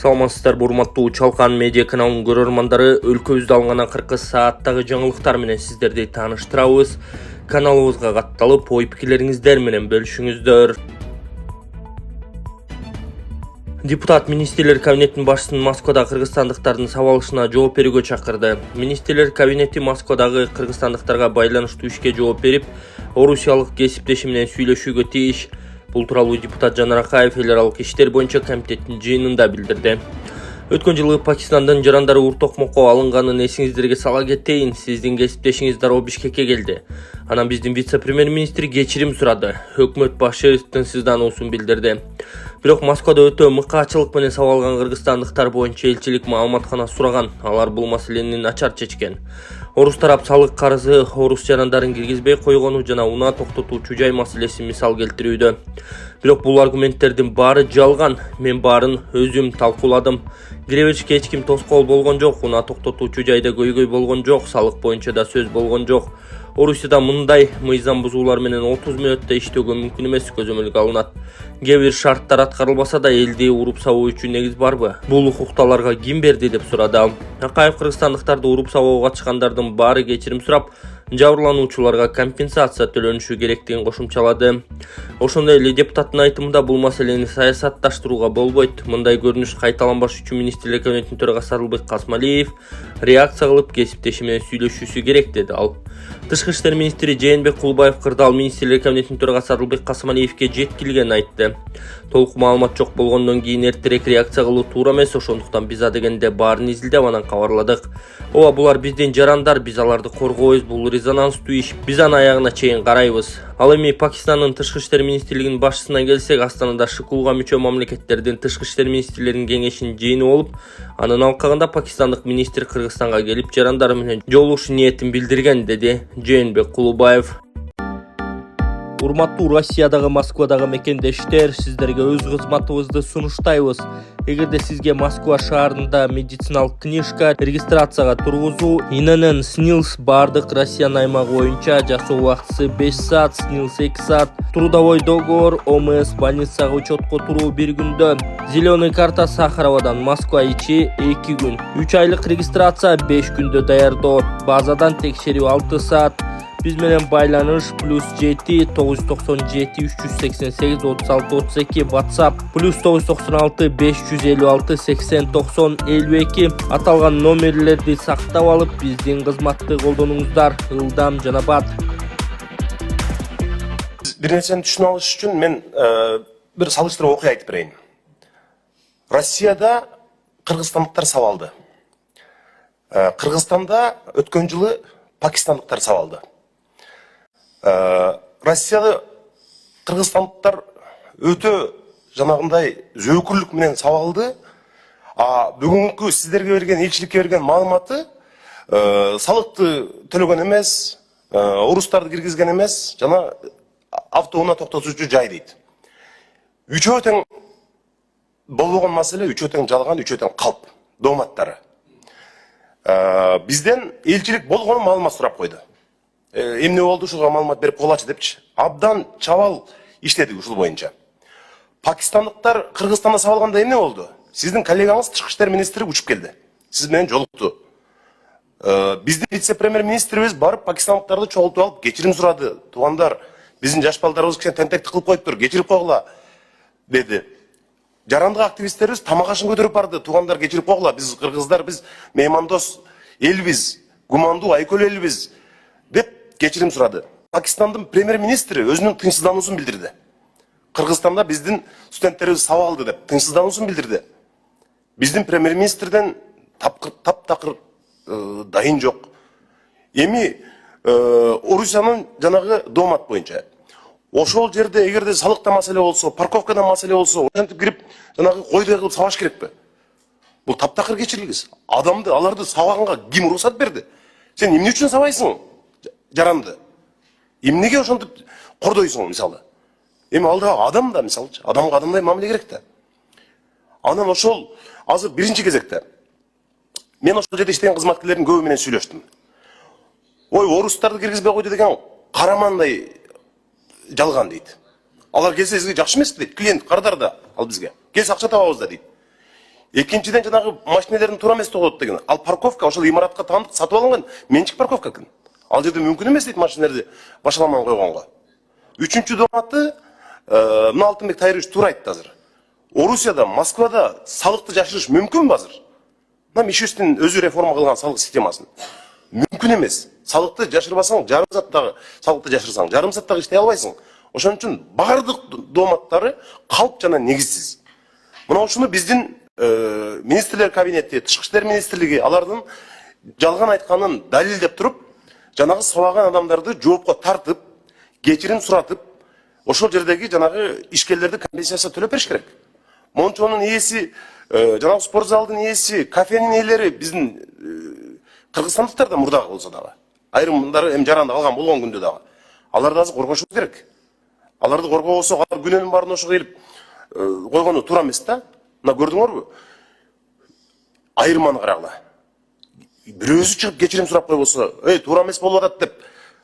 Саламатсыздар, урматтуу Чалкан медиа каналынын көрөрмандары, өлкөбүздө алынган 40 сааттагы жаңылыктар менен сиздерди тааныштырабыз. Каналыбызга катталып, ой пикирлериңиздер менен бөлүшүңүздөр. Депутат Министрлер кабинетинин башчысын Москвада кыргызстандыктардын сабалышына жооп берүүгө чакырды. Министрлер кабинети Москвадагы кыргызстандыктарга байланыштуу ишке жооп берип, орусиялык кесиптеши менен сүйлөшүүгө тийиш. Бул тууралуу депутат Жанар Акаев эл аралык иштер боюнча комитеттин жыйынында билдирди. Өткөн жылы Пакистандын жарандары уртокмокко алынганын эсиңиздерге сала кетейин. Сиздин кесиптешиңиз дароо Бишкекке келди. Анан биздин вице-премьер-министр кечирим сурады. Өкмөт башы тынчсыздануусун билдирди. Бирок Москвада өтө мыкаачылык менен сабалган кыргызстандыктар боюнча элчилик маалыматкана сураган. Алар бул маселени начар чечкен. Орус тарап салык карызы орус жарандарын киргизбей койгону жана унаа токтотуучу жай маселесин мисал келтирүүдө. Бирок бул аргументтердин баары жалган. Мен баарын өзүм талкууладым. Киреберишке эч ким тоскоол болгон жок. Унаа токтотуучу жайда көйгөй болгон жок. Салык боюнча да сөз болгон жок. Орусияда мындай мыйзам бузуулар менен 30 мүнөттө иштөөгө мүмкүн эмес көзөмөлгө алынат. Кээ бир шарттар аткарылбаса да элди уруп сабоо үчүн негиз барбы? Бул укукталарга ким берди деп сурады. Акаев кыргызстандыктарды уруп сабоого катышкандардын баары кечирим сурап, жабырлануучуларга компенсация төлөнүшү керектигин кошумчалады. Ошондой эле депутаттын айтымында бул маселени саясатташтырууга болбойт. Мындай көрүнүш кайталанбаш үчүн Министрлер кабинетинин төрагасы Арылбек Касмалиев реакция кылып кесиптеши менен сүйлөшүүсү керек деди ал. Тышкы иштер министри Жээнбек Кулубаев кырдаал Министрлер кабинетинин төрагасы Арылбек Касмалиевке жеткилгенин айтты. Толук маалымат жок болгондон кийин эртерээк реакция кылуу туура эмес, ошондуктан биз адегенде баарын изилдеп анан кабарладык. Ооба, булар биздин жарандар, биз аларды коргойбуз, бул резонанстуу иш, биз аны аягына чейин карайбыз. Ал эми Пакистандын тышкы иштер министрлигинин башчысына келсек, Астанада ШКУга мүчө мамлекеттердин тышкы иштер министрлеринин кеңешинин жыйыны болуп, анын алкагында пакистандык министр Кыргызстанга келип жарандары менен жолугушуу ниетин билдирген, деди Жээнбек Кулубаев. Урматтуу Россиядагы Москвадагы мекендештер, сиздерге өз кызматыбызды сунуштайбыз. Эгерде сизге Москва шаарында медициналык книжка, регистрацияга тургузуу, ИНН СНИЛС бардык Россиянын аймагы боюнча жасоо убактысы 5 саат, СНИЛС 2 саат, трудовой договор, ОМС больницага учетко туруу 1 күндө, зеленый карта Сахаровадан Москва ичи 2 күн, 3 айлык регистрация 5 күндө даярдоо, базадан текшерүү 6 саат, биз менен байланыш +7 997 388 36 32 WhatsApp +996 556 80 90 52 аталган номерлерди сактап алып биздин кызматты колдонуңуздар. Ылдам жана бат. Бир нерсени түшүнө алыш үчүн мен бир салыштыруу окуя айтып берейин. Россияда кыргызстандыктар сабалды. Кыргызстанда өткөн жылы пакистандыктар сабалды. Россияда кыргызстандыктар өтө жанагындай зөөкүрлүк менен сабалды. Бүгүнкү сиздерге берген, элчиликке берген маалыматы салыкты төлөгөн эмес, орустарды киргизген эмес, жана автоунаа токтотуучу жай дейт. Үчөө тең болбогон маселе, үчөө тең жалган, үчөө тең калп дооматтары. Бизден элчилик болгону маалымат сурап койду. Эмне болду, ушуга маалымат берип койгулачы депчи. Абдан чабал иштедик ушул боюнча. Пакистандыктар Кыргызстанда сабалганда эмне болду? Сиздин коллегаңыз тышкы иштер министри учуп келди. Сиз менен жолукту. Биздин вице-премьер-министрибиз барып пакистандыктарды чогултуп алып кечирим сурады. Туугандар, биздин жаш балдарыбыз кичине тентектик кылып коюптур, кечирип койгула деди. Жарандык активисттерибиз тамак ашын көтөрүп барды. Туугандар, кечирип койгула, биз кыргыздар, биз меймандос элбиз, гумандуу айкөлүү элбиз деп кечирим сурады. Пакистандын премьер-министри өзүнүн тынчсыздануусун билдирди. Кыргызстанда биздин студенттерибиз сабалды деп тынчсыздануусун билдирди. Биздин премьер-министрден таптакыр дайын жок. Эми Орусиянын жанагы доомат боюнча ошол жерде эгерде салыкта маселе болсо, парковкада маселе болсо, ошентип кирип жанагы койдой кылып сабаш керекпи? Бул таптакыр кечирилгис. Аларды сабаганга ким уруксат берди? Сен эмне үчүн сабайсың жаранды? Эмнеге ошентип кордойсуң мисалы? Эми алда адам да мисалчы, адамга адамдай мамиле керек да. Анан ошол азыр биринчи кезекте мен ошол жерде иштеген кызматкерлердин көбү менен сүйлөштүм. Ой, орустарды киргизбей койду деген карамандай жалган дейт. Алар келсе сизге жакшы эмеспи дейт. Клиент кардар да ал бизге. Келсе акча табабыз да дейт. Экинчиден жанагы машинелердин туура эмес токтот деген. Ал парковка ошол имаратка таандык сатып алынган менчик парковка экен. Ал жерде мүмкүн эмес дейт машинелерди башаламан койгонго. Үчүнчү доматы мына Алтынбек Тайырович туура айтты азыр. Орусияда, Москвада салыкты жашырыш мүмкүнбү азыр? Мына Мишустин өзү реформа кылган салык системасын. Мүмкүн эмес. Салыкты жашырбасаң, жарым саттагы салыкты жашырсаң, жарым саттагы иштей албайсың. Ошон үчүн бардык доматтары калп жана негизсиз. Мына ушуну биздин министрлер кабинети, тышкы иштер министрлиги алардын жалган айтканын далилдеп туруп, жанагы сабаган адамдарды жоопко тартып, кечирим суратып, ошол жердеги жанагы ишкерлерди компенсация төлөп бериш керек. Мончонун ээси, жанагы спорт залдын ээси, кафенин ээлери биздин кыргызстандыктар да мурдагы болсо дагы. Айрымдары эми жаранда калган болгон күндө дагы. Аларды азыр коргошубуз керек. Аларды коргобосок, алар күнөөнүн баарын ошого келип койгону туура эмес да. Мына көрдүңөрбү? Айырманы карагыла. Бирөөсү чыгып кечирим сурап койбосо, туура эмес болуп атат деп.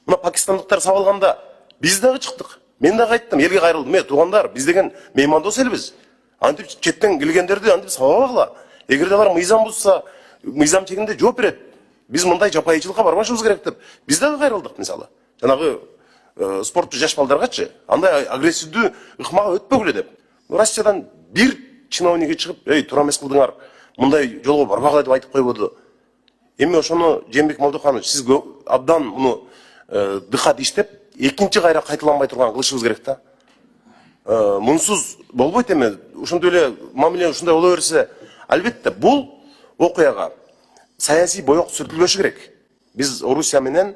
Мына пакистандыктар сабалганда биз дагы чыктык. Мен дагы айттым, элге кайрылдым. Туугандар, биз деген меймандос элбиз. Антип четтен келгендерди антип сабабагыла. Эгерде алар мыйзам бузса, мыйзам чегинде жооп берет. Биз мындай жапайычылыкка барбашыбыз керек деп. Биз дагы кайрылдык, мисалы. Жанагы спорттуу жаш балдаргачы андай агрессивдүү ыкмага өтпөгүлө деп. Россиядан бир чиновниги чыгып, туура эмес кылдыңар, мындай жолго барбагыла деп айтып койбоду. Эми ошону Жээнбек Молдоханович, сиз абдан муну дыкат иштеп, экинчи кайра кайталанбай турган кылышыбыз керек да. Мунсуз болбойт эми. Ошондой эле мамиле ушундай боло берсе, албетте бул окуяга саясий боек сүртүлбөшү керек. Биз Орусия менен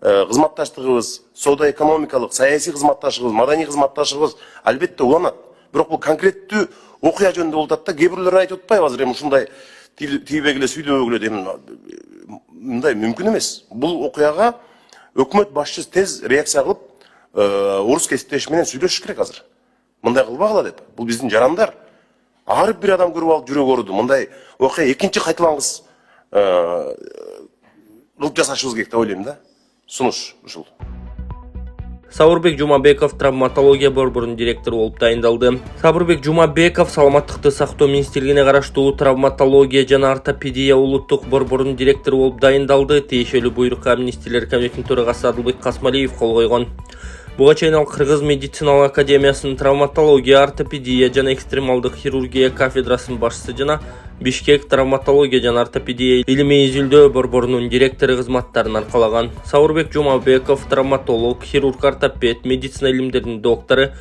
кызматташтыгыбыз, соода-экономикалык, саясий кызматташыбыз, маданий кызматташыбыз албетте уланат. Бирок бул конкреттүү окуя жөнүндө болуп атат да, кээ бирлер айтып атпайбы азыр эми ушундай тийбегиле сүйдөбөгүлө деп мындай мүмкүн эмес. Бул окуяга өкмөт башчысы тез реакция кылып, орус кесиптеши менен сүйлөшүш керек азыр. Мындай кылбагыла деп. Бул биздин жарандар. Ар бир адам көрүп алып жүрөгү ооруду. Мындай окуя экинчи кайталангыс кылып жасашыбыз керек деп ойлойм да. Сунуш ушул. Сабырбек Жумабеков травматология борборунун директору болуп дайындалды. Сабырбек Жумабеков саламаттыкты сактоо министрлигине караштуу травматология жана ортопедия улуттук борборунун директору болуп дайындалды. Тиешелүү буйрукка министрлер кабинетинин төрагасы Адылбек Касмалиев кол койгон. Буга чейин ал Кыргыз медициналык академиясынын травматология, ортопедия жана экстремалдык хирургия кафедрасынын башчысы жана Бишкек травматология жана ортопедия илимий изилдөө борборунун директору кызматтарын аркалаган. Сабырбек Жумабеков травматолог, хирург, ортопед, медицина илимдеринин доктору,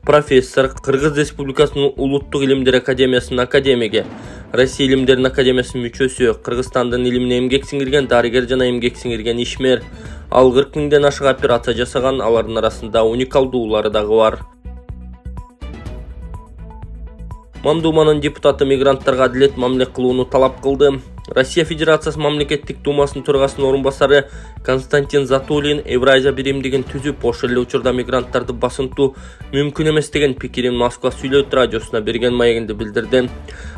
профессор, Кыргыз Республикасынын улуттук илимдер академиясынын академиги, Россия илимдеринин академиясынын мүчөсү, Кыргызстандын илимине эмгек сиңирген дарыгер жана эмгек сиңирген ишмер. Ал 40 миңден ашык операция жасаган, алардын арасында уникалдуулары дагы бар. Мамдуманын депутаты мигранттарга адилет мамиле кылууну талап кылды. Россия Федерациясы мамлекеттик думасынын төрагасынын орун басары Константин Затулин Евразия биримдигин түзүп, ошол эле учурда мигранттарды басынтуу мүмкүн эмес деген пикирин Москва сүйлөт радиосуна берген маегинде билдирди.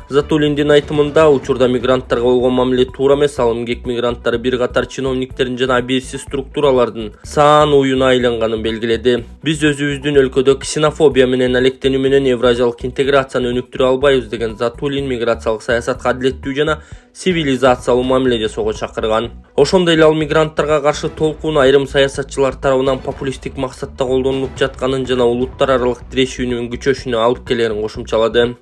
Затулиндин айтымында учурда мигранттарга болгон мамиле туура эмес, ал эмгек мигранттары бир катар чиновниктердин жана абийирсиз структуралардын саан уюна айланганын белгиледи. Биз өзүбүздүн өлкөдө ксенофобия менен алектенүү менен евразиялык интеграцияны өнүктүрө албайбыз деген Затулин миграциялык саясатка адилеттүү жана цивилизациялуу мамиле жасоого чакырган. Ошондой эле ал мигранттарга каршы толкун айрым саясатчылар тарабынан популисттик максатта колдонулуп жатканын жана улуттар аралык тирешүүнүн күчөшүнө алып келерин кошумчалады.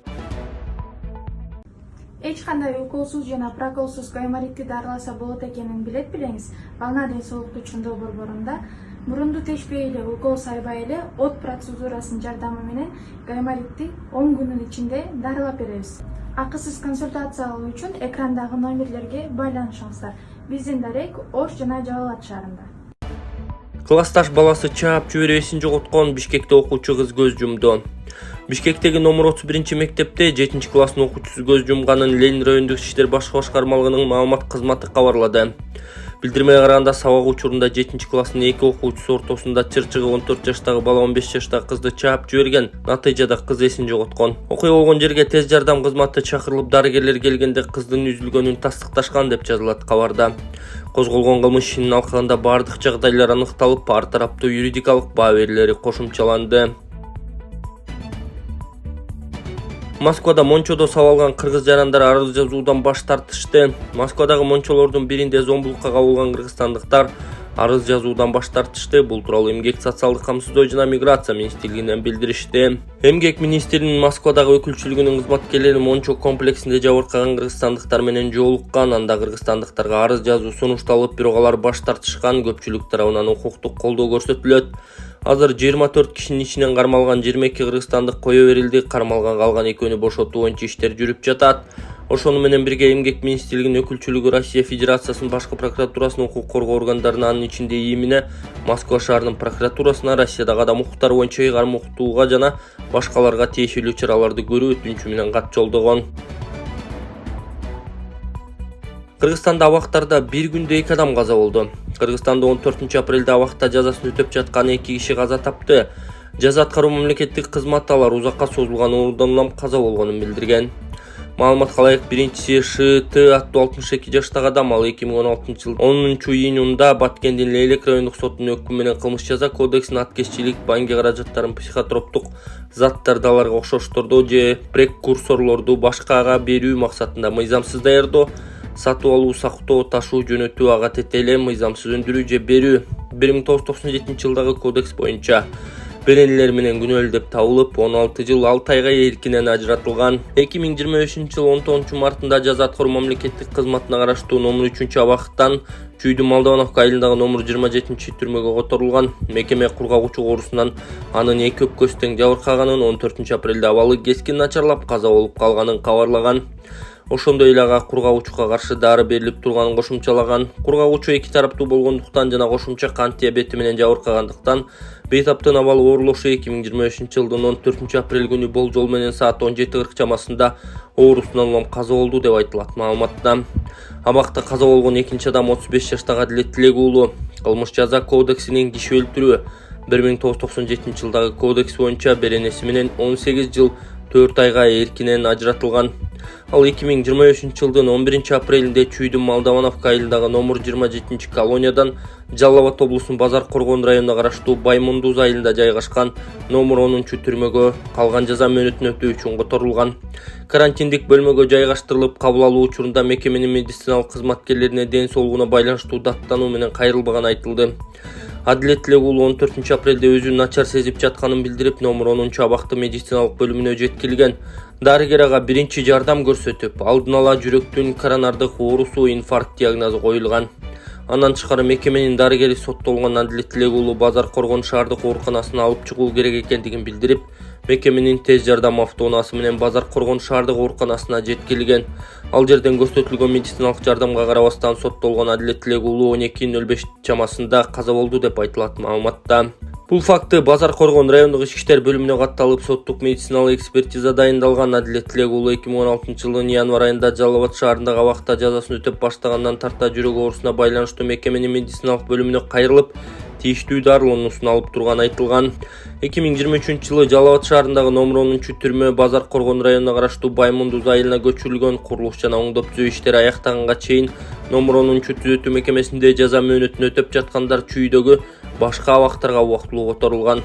Эч кандай уколсуз жана проколсуз гайморитти дарыласа болот экенин билет белеңиз. Балнадий соолуктуу чыңдоо борборунда мурунду тешпей эле укол сайбай эле от процедурасынын жардамы менен гайморитти 10 күнүн ичинде дарылап беребиз. Акысыз консультация алуу үчүн экрандагы номерлерге байланышыңыздар. Биздин дарек Ош жана Жалал ат шаарында. Классташ баласы чаап жиберебесин жоготкон Бишкекте окуучу кыз көз жумду. Бишкектеги номер 31 мектепте 7 класстын окуучусу көз жумганын Ленин райондук иштер башкы башкармалыгынын маалымат кызматы кабарлады. Билдирмеге караганда сабак учурунда 7 класстын 2 окуучусу ортосунда чырчыгы 14 жаштагы бала 15 жаштагы кызды чаап жиберген. Натыйжада кыз эсин жоготкон. Окуя болгон жерге тез жардам кызматы чакырылып, дарыгерлер келгенде кыздын үзүлгөнүн тастыкташкан деп жазылат кабарда. Козголгон кылмыш ишинин алкагында бардык жагдайлар аныкталып, ар тараптуу юридикалык баа берилери кошумчаланды. Москвада мончодо сабалган кыргыз жарандар арыз жазуудан баш тартышты. Москвадагы мончолордун биринде зомбулукка кабылган кыргызстандыктар арыз жазуудан баш тартышты. Бул тууралуу Эмгек, социалдык камсыздоо жана миграция министрлигинен билдиришти. Эмгек министринин Москвадагы өкүлчүлүгүнүн кызматкерлери мончо комплексинде жабыркаган кыргызстандыктар менен жолуккан. Анда кыргызстандыктарга арыз жазуу сунушталып, бирок алар баш тартышкан. Көпчүлүк тарабынан укуктук колдоо көрсөтүлөт. Азыр 24 кишинин ичинен кармалган 22 кыргызстандык кое берилди. Кармалган калган экөөнү бошотуу боюнча иштер жүрүп жатат. Ошону менен бирге Эмгек министрлигинин өкүлчүлүгү Россия Федерациясынын башкы прокуратурасынын укук коргоо органдарына, анын ичинде ИИМине, Москва шаарынын прокуратурасына, Россиядагы адам укуктары боюнча ыйгарым окутууга жана башкаларга тиешелүү чараларды көрүү өтүнүчү менен кат жолдогон. Кыргызстанда абактарда бир күндө 2 адам каза болду. Кыргызстанда 14 апрелде абакта жазасын өтөп жаткан 2 киши каза тапты. Жаза аткаруу мамлекеттик кызматы алар узакка созулган оорудан каза болгонун билдирген. Маалымат калайык, биринчиси ШТ аттуу 62 жаштагы адам. Ал 2016 жылдын 10-июнунда Баткендин Лейлек райондук сотунун өкүмү менен кылмыш жаза кодексинин аткезчилик, банги каражаттарын психотроптук заттарды аларга окшоштордуу же прекурсорлорду башкага берүү максатында мыйзамсыз даярдоо, сатып алуу, сактоо, ташуу, жөнөтүү, ага тетеле, мыйзамсыз өндүрүү же берүү 1997 жылдагы кодекс боюнча беренелер менен күнөөлүү деп табылып, 16 жыл 6 айга эркинен ажыратылган. 2025 жыл 19 мартында жаза аткаруу мамлекеттик кызматына караштуу номер 3 абактан Чүйдүн Молдовановка айылындагы номер 27 түрмөгө которулган. Мекеме кургагучу оорусунан анын 2 өпкөсү тең жабыркаганын, 14 апрелде абалы кескин начарлап каза болуп калганын кабарлаган. Ошондой эле ага кургагучуга каршы дары берилип турганын кошумчалаган. Кургагучу 2 тараптуу болгондуктан жана кошумча кан диабети менен жабыркагандыктан бейтаптын абалы оорулошу 2023 жылдын 14 апрель күнү болжол менен саат 17:40 чамасында оорусунан улам каза болду деп айтылат маалыматта. Абакта каза болгон экинчи адам 35 жаштагы Адилет Тилек уулу. Кылмыш жаза кодексинин киши өлтүрүү 1997 жылдагы кодекс боюнча беренеси менен 18 жыл 4 айга эркинен ажыратылган. Ал 2023 жылдын 11 апрелинде Чүйдүн Молдовановка айылындагы номер 27 колониядан Жалал Абад облусунун Базар Коргон районуна караштуу Баймундуз айылында жайгашкан номер 10 түрмөгө калган жаза мөөнөтүн өтөө үчүн которулган. Карантиндик бөлмөгө жайгаштырылып кабыл алуу учурунда мекеменин медициналык кызматкерлерине ден соолугуна байланыштуу даттануу менен кайрылбаганы айтылды. Адилет Тилек уулу 14 апрелде өзүн начар сезип жатканын билдирип, номер 10 абакты медициналык бөлүмүнө жеткирилген. Дарыгер ага биринчи жардам көрсөтүп, алдын ала жүрөктүн коронардык оорусу, инфаркт диагнозу коюлган. Андан тышкары мекеменин дарыгери соттолгон Адилет Тилек уулу Базар Коргон шаардык ооруканасына алып чыгуу керек экендигин билдирип, мекеменин тез жардам автоунаасы менен Базар Коргон шаардык ооруканасына жеткирилген. Ал жерден көрсөтүлгөн медициналык жардамга карабастан соттолгон Адилет Тилек уулу 12:05 чамасында каза болду деп айтылат маалыматта. Бул факты Базар Коргон райондук ички иштер бөлүмүнө катталып, соттук медициналык экспертиза дайындалган. Адилет Тилек уулу 2016 жылдын январь айында Жалал Абад шаарындагы абакта жазасын өтөп баштагандан тарта жүрөк оорусуна байланыштуу мекеменин медициналык бөлүмүнө кайрылып, тийиштүү дарылануусун алып турганы айтылган. 2023 жылы Жалал Абад шаарындагы номер 10 түрмө Базар Коргон районуна караштуу Баймундуз айылына көчүрүлгөн. Курулуш жана оңдоп түзөө иштери аяктаганга чейин номер 10 түзөтүү мекемесинде жаза мөөнөтүн өтөп жаткандар чүйдөгү башка абактарга убактылуу которулган.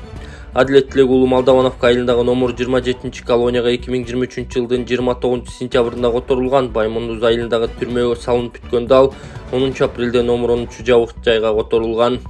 Адилет Тилек уулу Молдовановка айылындагы номер 27 колонияга 2023 жылдын 29 сентябрында которулган. Баймундуз айылындагы түрмөгө салынып бүткөн дал 10 апрелде номер 10 жабык жайга которулган.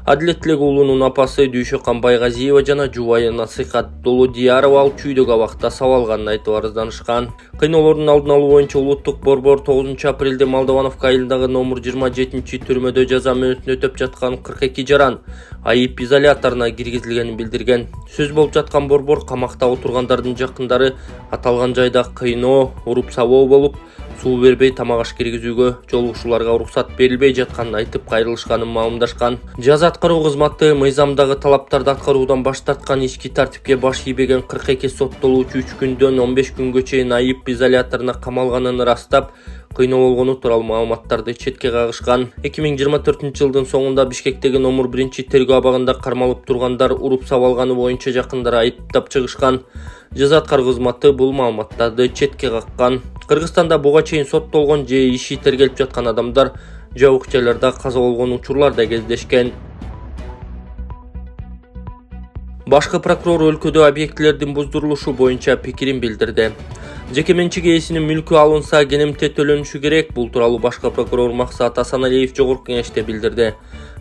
Адилет Тилек уулунун апасы Дүйшөкан Байгазиева жана жубайы Насыйкат Долодиярова ал чүйдөгү абакта сабалганын айтып арызданышкан. Кыйноолордун алдын алуу боюнча улуттук борбор 9 апрелде Молдовановка айылындагы номер 27 түрмөдө жаза мөөнөтүн өтөп жаткан 42 жаран айып изоляторуна киргизилгенин билдирген. Сөз болуп жаткан борбор камакта отургандардын жакындары аталган жайда кыйноо, уруп-сабоо болуп, суу бербей, тамак аш киргизүүгө, жолугушууларга уруксат берилбей жатканын айтып кайрылышканын маалымдашкан. Жаза аткаруу кызматы мыйзамдагы талаптарды аткаруудан баш тарткан, ички тартипке баш ийбеген 42 соттолуучу 3 күндөн 15 күнгө чейин айып изоляторуна камалганын ырастап, кыйноо болгону тууралуу маалыматтарды четке кагышкан. 2024 жылдын соңунда Бишкектеги номер 1 тергөө абагында кармалып тургандар уруп сабалганы боюнча жакындары айыптап чыгышкан. Жаза аткаруу кызматы бул маалыматтарды четке каккан. Кыргызстанда буга чейин соттолгон же иши тергелип жаткан адамдар жабык жайларда каза болгон учурлар да кездешкен. Башкы прокурор өлкөдө объектилердин буздурулушу боюнча пикирин билдирди. Жеке менчик ээсинин мүлкү алынса кенемте төлөнүшү керек. Бул тууралуу башкы прокурор Максат Асаналиев жогорку кеңеште билдирди.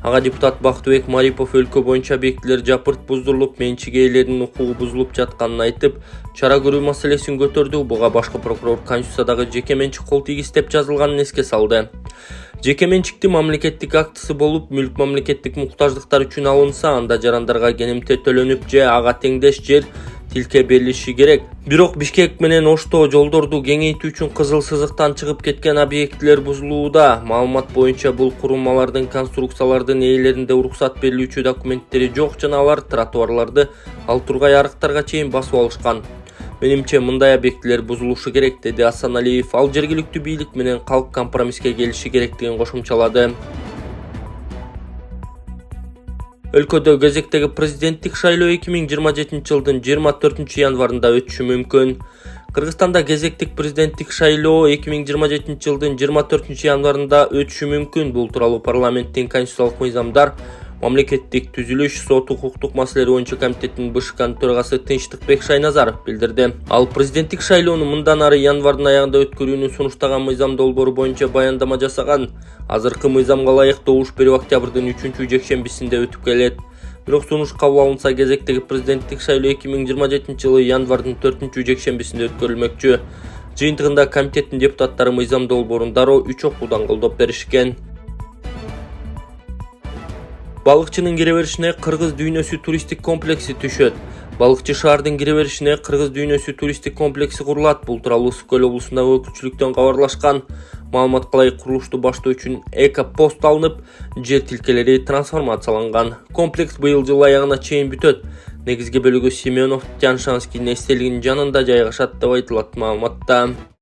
Ага депутат Бактыбек Марипов өлкө боюнча объектилер жапырт буздурулуп, менчик ээлеринин укугу бузулуп жатканын айтып, чара көрүү маселесин көтөрдү. Буга башкы прокурор Конституциядагы жеке менчик кол тийгиз деп жазылганын эске салды. Жеке менчиктин мамлекеттик актысы болуп, мүлк мамлекеттик муктаждыктар үчүн алынса, анда жарандарга кенемте төлөнүп же ага теңдеш жер тилке берилиши керек. Бирок Бишкек менен Ошто жолдорду кеңейтүү үчүн кызыл сызыктан чыгып кеткен объектилер бузулууда. Маалымат боюнча бул курулмалардын конструкциялардын ээлеринде уруксат берилүүчү документтери жок жана алар тротуарларды ал тургай арыктарга чейин басып алышкан. Менимче мындай объектилер бузулушу керек, деди Асаналиев. Ал жергиликтүү бийлик менен калк компромисске келиши керектигин кошумчалады. Өлкөдө кезектеги президенттик шайлоо 2027 жылдын 24 январында өтүшү мүмкүн. Кыргызстанда кезектик президенттик шайлоо 2027 жылдын 24 январында өтүшү мүмкүн. Бул тууралуу парламенттин конституциялык мыйзамдар, мамлекеттик түзүлүш, сот укуктук маселелер боюнча комитетинин БШКнын төрагасы Тынчтыкбек Шайназаров билдирди. Ал президенттик шайлоону мындан ары январдын аягында өткөрүүнү сунуштаган мыйзам долбоору боюнча баяндама жасаган. Азыркы мыйзамга ылайык добуш берүү октябрдын 3 жекшембисинде өтүп келет. Бирок сунуш кабыл алынса кезектеги президенттик шайлоо 2027 жылы январдын 4 жекшембисинде өткөрүлмөкчү. Жыйынтыгында комитеттин депутаттары мыйзам долбоорун дароо 3 окуудан колдоп беришкен. Балыкчынын кире беришине Кыргыз дүйнөсү туристик комплекси түшөт. Балыкчы шаардын кире беришине Кыргыз дүйнөсү туристик комплекси курулат. Бул тууралуу Ысык көл облусундагы өкүлчүлүктөн кабарлашкан. Маалыматка ылайык курулушту баштоо үчүн эко-пост алынып, жер тилкелери трансформацияланган. Комплекс быйыл жыл аягына чейин бүтөт. Негизги бөлүгү Семенов Тяншанскийдин эстелигинин жанында жайгашат деп айтылат маалыматта.